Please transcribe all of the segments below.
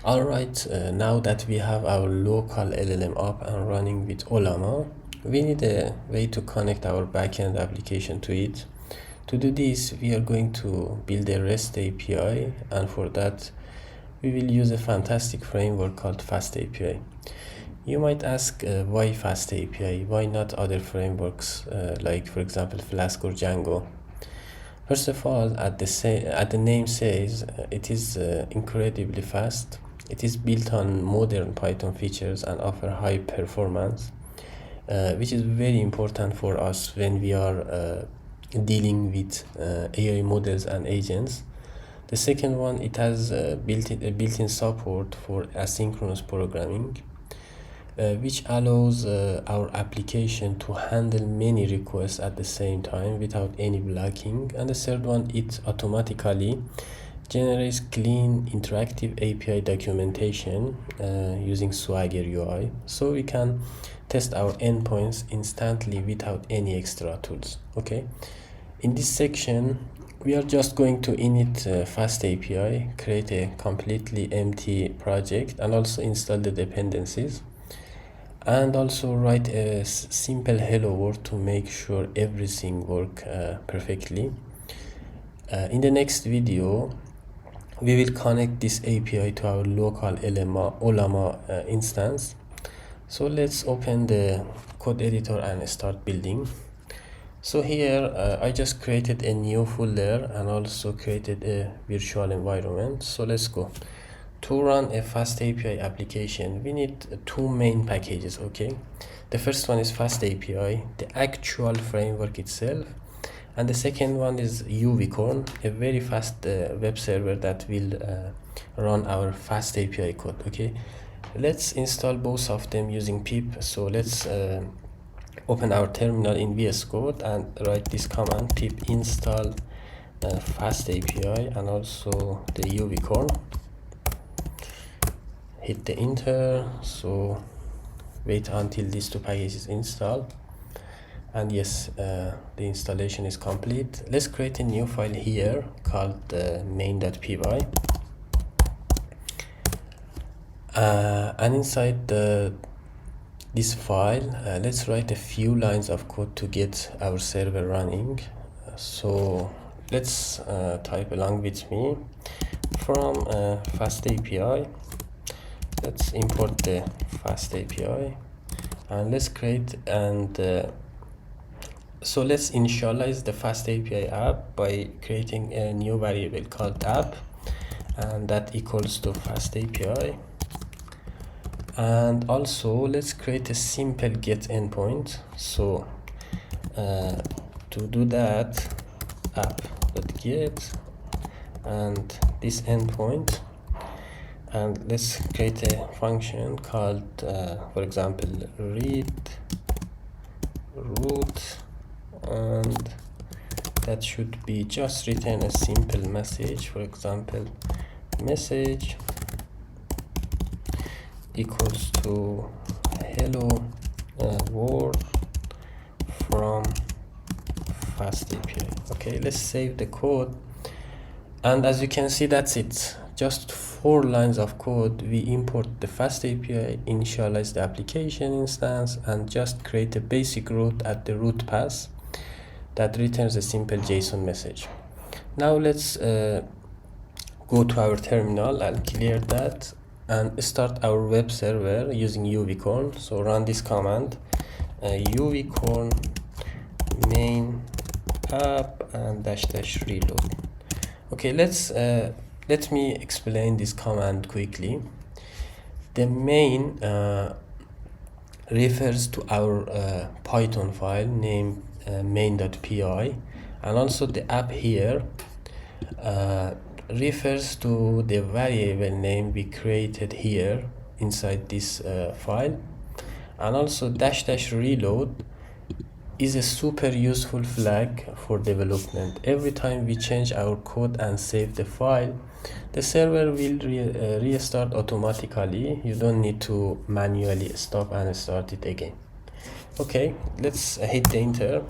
Alright, now that we have our local LLM up and running with Olama, we need a way to connect our backend application to it. To do this, we are going to build a REST API, and for that, we will use a fantastic framework called FastAPI. You might ask why FastAPI? Why not other frameworks like, for example, Flask or Django? First of all, at the name says, it is incredibly fast. It is built on modern Python features and offer high performance, which is very important for us when we are dealing with AI models and agents. The second one, it has built-in support for asynchronous programming, which allows our application to handle many requests at the same time without any blocking. And the third one, it automatically generates clean interactive API documentation using Swagger UI, so we can test our endpoints instantly without any extra tools. Okay, in this section we are just going to init FastAPI, create a completely empty project, and also install the dependencies, and also write a simple hello world to make sure everything works perfectly. In the next video, we will connect this API to our local Olama instance. So let's open the code editor and start building. So here I just created a new folder and also created a virtual environment. So let's go. To run a FastAPI application, we need two main packages. Okay, the first one is FastAPI, the actual framework itself, and the second one is Uvicorn, a very fast web server that will run our FastAPI code. Okay, let's install both of them using pip. So let's open our terminal in VS Code and write this command: pip install FastAPI and also the Uvicorn. Hit the enter. So wait until these two packages install, and yes, the installation is complete. Let's create a new file here called main.py, and inside this file, let's write a few lines of code to get our server running. So let's type along with me. From FastAPI, let's import the FastAPI, and let's create so let's initialize the FastAPI app by creating a new variable called app, and that equals to FastAPI. And also let's create a simple get endpoint. So to do that, app.get and this endpoint, and let's create a function called for example read root, and that should be just return a simple message, for example message equals to hello world from FastAPI. Okay, let's save the code, and as you can see, that's it. Just 4 lines of code. We import the FastAPI, initialize the application instance, and just create a basic route at the root path that returns a simple JSON message. Now let's go to our terminal and clear that and start our web server using Uvicorn. So run this command, Uvicorn main app and -- reload. Okay, let me explain this command quickly. The main refers to our Python file named main.py, and also the app here refers to the variable name we created here inside this file. And also -- reload is a super useful flag for development. Every time we change our code and save the file, the server will restart automatically. You don't need to manually stop and start it again. Okay, let's hit the enter.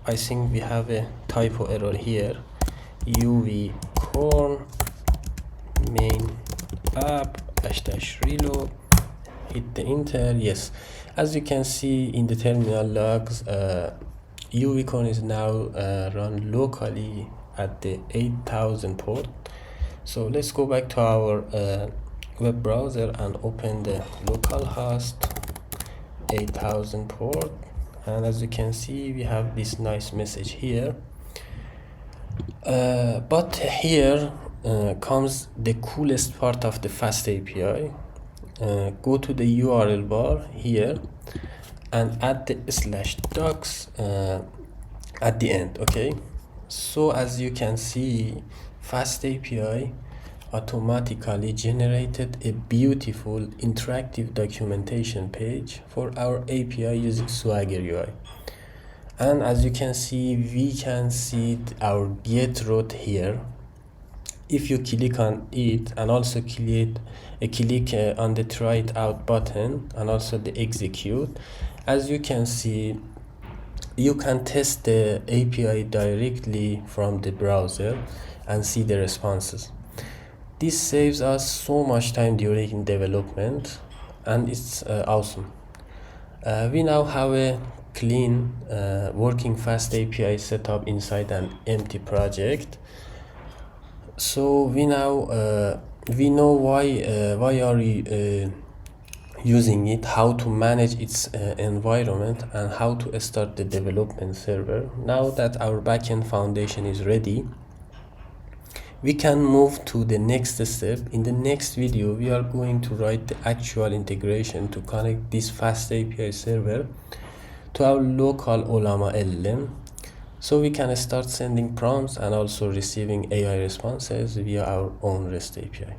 I think we have a typo error here. Uvicorn main app --reload, hit the enter. Yes, as you can see in the terminal logs, UVCon is now run locally at the 8000 port. So let's go back to our web browser and open the localhost 8000 port, and as you can see we have this nice message here. But here comes the coolest part of the FastAPI. Go to the URL bar here and add the /docs at the end. Okay, so as you can see, FastAPI automatically generated a beautiful interactive documentation page for our API using Swagger UI. And as you can see, we can see our get route here. If you click on it and also click on the try it out button and also the execute, as you can see, you can test the API directly from the browser and see the responses. This saves us so much time during development, and it's awesome. We now have a clean working FastAPI setup inside an empty project. So we know why are we using it, how to manage its environment, and how to start the development server. Now that our backend foundation is ready, we can move to the next step. In the next video, we are going to write the actual integration to connect this FastAPI server to our local LLM, so we can start sending prompts and also receiving AI responses via our own REST API.